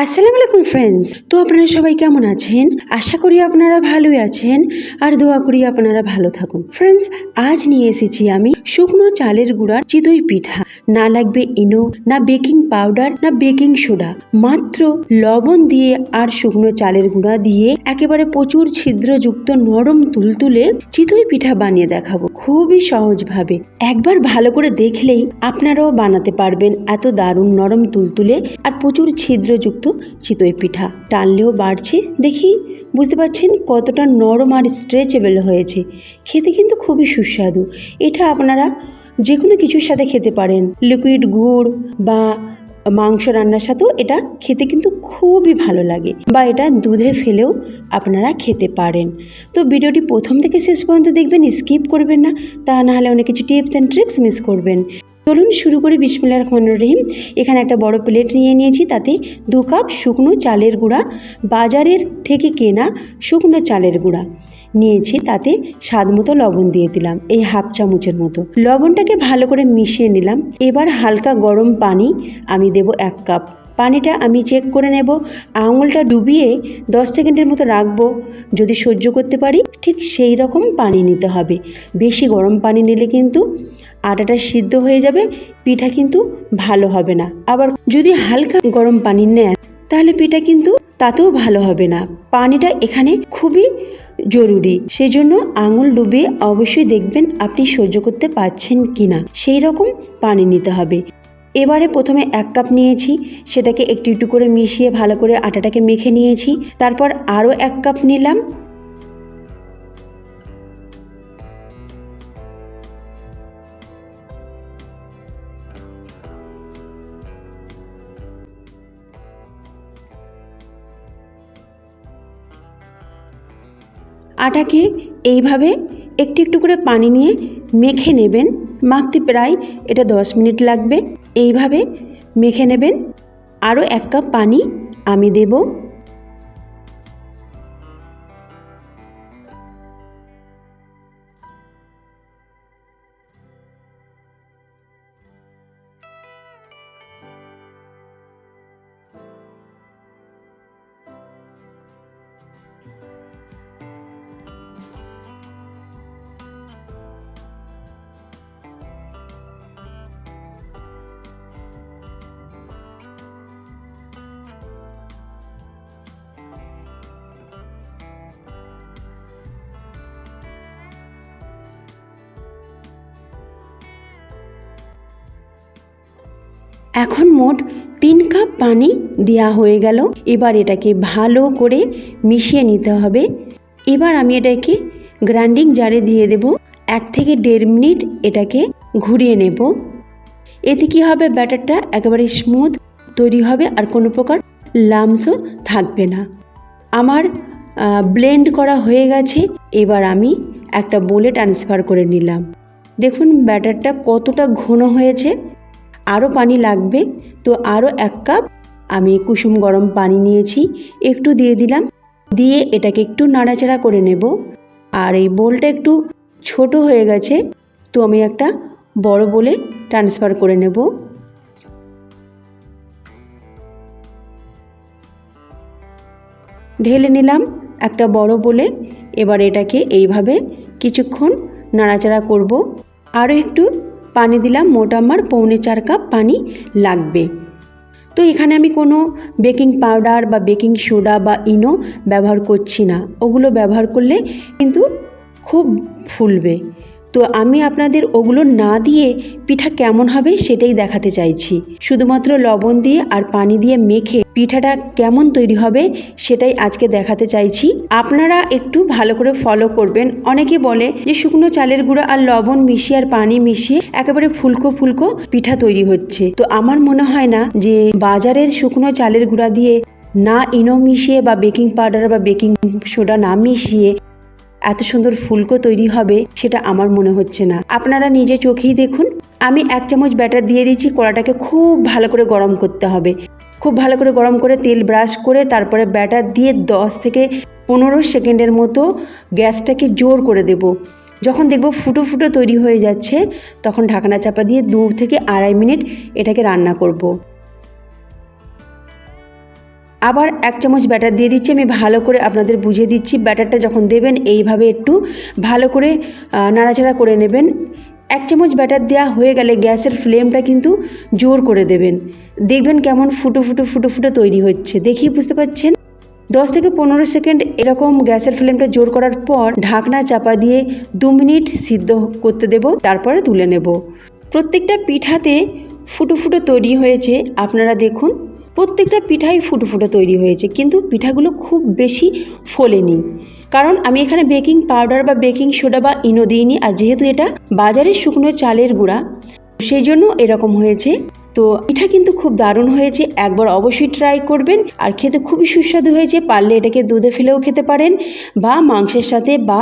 আসসালামু আলাইকুম ফ্রেন্ডস। তো আপনারা সবাই কেমন আছেন? আশা করি আপনারা ভালোই আছেন আর দোয়া করি আপনারা ভালো থাকুন। ফ্রেন্ডস, আজ নিয়ে এসেছি আমি শুকনো চালের গুঁড়ার চিতই পিঠা। না লাগবে ইনো, না বেকিং পাউডার, না বেকিং সোডা, মাত্র লবণ দিয়ে আর শুকনো চালের গুঁড়া দিয়ে একেবারে প্রচুর ছিদ্রযুক্ত নরম তুলতুলে চিতই পিঠা বানিয়ে দেখাবো খুবই সহজভাবে। একবার ভালো করে দেখলেই আপনারাও বানাতে পারবেন এত দারুণ নরম তুলতুলে আর প্রচুর ছিদ্রযুক্ত চিতই পিঠা। টানলেও বাড়ছে, দেখি বুঝতে পারছেন কতটা নরম আর স্ট্রেচেবল হয়েছে। খেতে কিন্তু খুবই সুস্বাদু। এটা আপনারা যে কোনো কিছুর সাথে খেতে পারেন, লিকুইড গুড় বা মাংস রান্নার সাথেও এটা খেতে কিন্তু খুবই ভালো লাগে, বা এটা দুধে ফেলেও আপনারা খেতে পারেন। তো ভিডিওটি প্রথম থেকে শেষ পর্যন্ত দেখবেন, স্কিপ করবেন না, তা না হলে অনেক কিছু টিপস অ্যান্ড ট্রিক্স মিস করবেন। চলুন শুরু করি। বিসমিল্লাহির রহমানির রহিম। এখানে একটা বড় প্লেট নিয়েছি, তাতে 2 কাপ শুকনো চালের গুঁড়া, বাজারের থেকে কেনা শুকনো চালের গুঁড়া নিয়েছি। তাতে স্বাদ মতো লবণ দিয়ে দিলাম, এই হাফ চামচের মতো। লবণটাকে ভালো করে মিশিয়ে নিলাম। এবার হালকা গরম পানি আমি দেব 1 কাপ। পানিটা আমি চেক করে নেব, আঙুলটা ডুবিয়ে 10 সেকেন্ডের মতো রাখবো। যদি সহ্য করতে পারি ঠিক সেই রকম পানি নিতে হবে। বেশি গরম পানি নিলে কিন্তু আটাটা সিদ্ধ হয়ে যাবে, পিঠা কিন্তু ভালো হবে না। আবার যদি হালকা গরম পানি নেন তাহলে পিঠা কিন্তু তাতেও ভালো হবে না। পানিটা এখানে খুবই জরুরি, সেই জন্য আঙুল ডুবিয়ে অবশ্যই দেখবেন আপনি সহ্য করতে পারছেন কিনা, সেই রকম পানি নিতে হবে। এবারে প্রথমে 1 কাপ নিয়েছি, সেটাকে একটু একটু করে মিশিয়ে ভালো করে আটাটাকে মেখে নিয়েছি। তারপর আরও 1 কাপ নিলাম। আটাকে এইভাবে একটু একটু করে পানি নিয়ে মেখে নেবেন। মাখতে প্রায় এটা 10 মিনিট লাগবে। এইভাবে মেখে নেবেন। আরও 1 কাপ পানি আমি দেব। এখন মোট 3 কাপ পানি দেওয়া হয়ে গেল। এবার এটাকে ভালো করে মিশিয়ে নিতে হবে। এবার আমি এটাকে গ্রাইন্ডিং জারে দিয়ে দেব। 1 থেকে 1.5 মিনিট এটাকে ঘুরিয়ে নেব। এতে কি হবে, ব্যাটারটা একেবারে স্মুথ তৈরি হবে আর কোনো প্রকার লামসও থাকবে না। আমার ব্লেন্ড করা হয়ে গেছে। এবার আমি একটা বোলে ট্রান্সফার করে নিলাম। দেখুন ব্যাটারটা কতটা ঘন হয়েছে। আরও পানি লাগবে, তো আরও 1 কাপ আমি কুসুম গরম পানি নিয়েছি, একটু দিয়ে দিলাম। দিয়ে এটাকে একটু নাড়াচাড়া করে নেব। আর এই বোলটা একটু ছোট হয়ে গেছে, তো আমি একটা বড় বোলে ট্রান্সফার করে নেব। ঢেলে নিলাম একটা বড় বোলে। এবার এটাকে এইভাবে কিছুক্ষণ নাড়াচাড়া করব। আরও একটু পানি দিলাম, মোট আমার 4.25 কাপ পানি লাগবে। তো এখানে আমি কোনো বেকিং পাউডার বা বেকিং সোডা বা ইনো ব্যবহার করছি না, ওগুলো ব্যবহার করলে কিন্তু খুব ফুলবে। তো আমি আপনাদের ওগুলো না দিয়ে পিঠা কেমন হবে সেটাই দেখাতে চাইছি। শুধুমাত্র লবণ দিয়ে আর পানি দিয়ে মেখে পিঠাটা কেমন তৈরি হবে সেটাই আজকে দেখাতে চাইছি। আপনারা একটু ভালো করে ফলো করবেন। অনেকে বলে যে শুকনো চালের গুঁড়া আর লবণ মিশিয়ে আর পানি মিশিয়ে একেবারে ফুলকো ফুলকো পিঠা তৈরি হচ্ছে। তো আমার মনে হয় না যে বাজারের শুকনো চালের গুঁড়া দিয়ে না ইনো মিশিয়ে বা বেকিং পাউডার বা বেকিং সোডা না মিশিয়ে এত সুন্দর ফুলকো তৈরি হবে, সেটা আমার মনে হচ্ছে না। আপনারা নিজে চোখেই দেখুন। আমি 1 চামচ ব্যাটার দিয়ে দিচ্ছি। কড়াটাকে খুব ভালো করে গরম করতে হবে। খুব ভালো করে গরম করে তেল ব্রাশ করে তারপরে ব্যাটার দিয়ে 10 থেকে 15 সেকেন্ডের মতো গ্যাসটাকে জোর করে দেব। যখন দেখব ফুটো ফুটো তৈরি হয়ে যাচ্ছে, তখন ঢাকনা চাপা দিয়ে 2 থেকে 2.5 মিনিট এটাকে রান্না করব। আবার 1 চামচ ব্যাটার দিয়ে দিচ্ছি। আমি ভালো করে আপনাদের বুঝিয়ে দিচ্ছি। ব্যাটারটা যখন দেবেন এইভাবে একটু ভালো করে নাড়াচাড়া করে নেবেন। 1 চামচ ব্যাটার দেওয়া হয়ে গেলে গ্যাসের ফ্লেমটা কিন্তু জোর করে দেবেন। দেখবেন কেমন ফুটো ফুটো ফুটো ফুটো তৈরি হচ্ছে, দেখেই বুঝতে পারছেন। 10 থেকে 15 সেকেন্ড এরকম গ্যাসের ফ্লেমটা জোর করার পর ঢাকনা চাপা দিয়ে 2 মিনিট সিদ্ধ করতে দেব, তারপরে তুলে নেব। প্রত্যেকটা পিঠাতে ফুটো ফুটো তৈরি হয়েছে, আপনারা দেখুন প্রত্যেকটা পিঠাই ফুটো ফুটো তৈরি হয়েছে, কিন্তু পিঠাগুলো খুব বেশি ফোলেনি। কারণ আমি এখানে বেকিং পাউডার বা বেকিং সোডা বা ইনো দিইনি, আর যেহেতু এটা বাজারের শুকনো চালের গুঁড়া সেই জন্য এরকম হয়েছে। তো পিঠা কিন্তু খুব দারুণ হয়েছে, একবার অবশ্যই ট্রাই করবেন। আর খেতে খুবই সুস্বাদু হয়েছে। পারলে এটাকে দুধে ফেলেও খেতে পারেন, বা মাংসের সাথে বা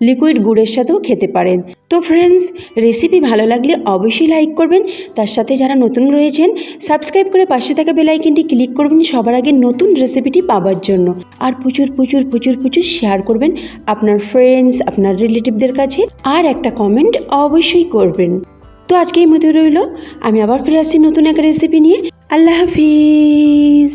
লিকুইড গুড়ের সাথেও খেতে পারেন। তো ফ্রেন্ডস, রেসিপি ভালো লাগলে অবশ্যই লাইক করবেন। তার সাথে যারা নতুন রয়েছেন সাবস্ক্রাইব করে পাশে থাকা বেল আইকনটি ক্লিক করবেন সবার আগে নতুন রেসিপিটি পাওয়ার জন্য। আর প্রচুর প্রচুর প্রচুর প্রচুর শেয়ার করবেন আপনার ফ্রেন্ডস, আপনার রিলেটিভদের কাছে। আর একটা কমেন্ট অবশ্যই করবেন। তো আজকে এই মতো রইল, আমি আবার ফিরে আসছি নতুন একটা রেসিপি নিয়ে। আল্লাহ হাফিজ।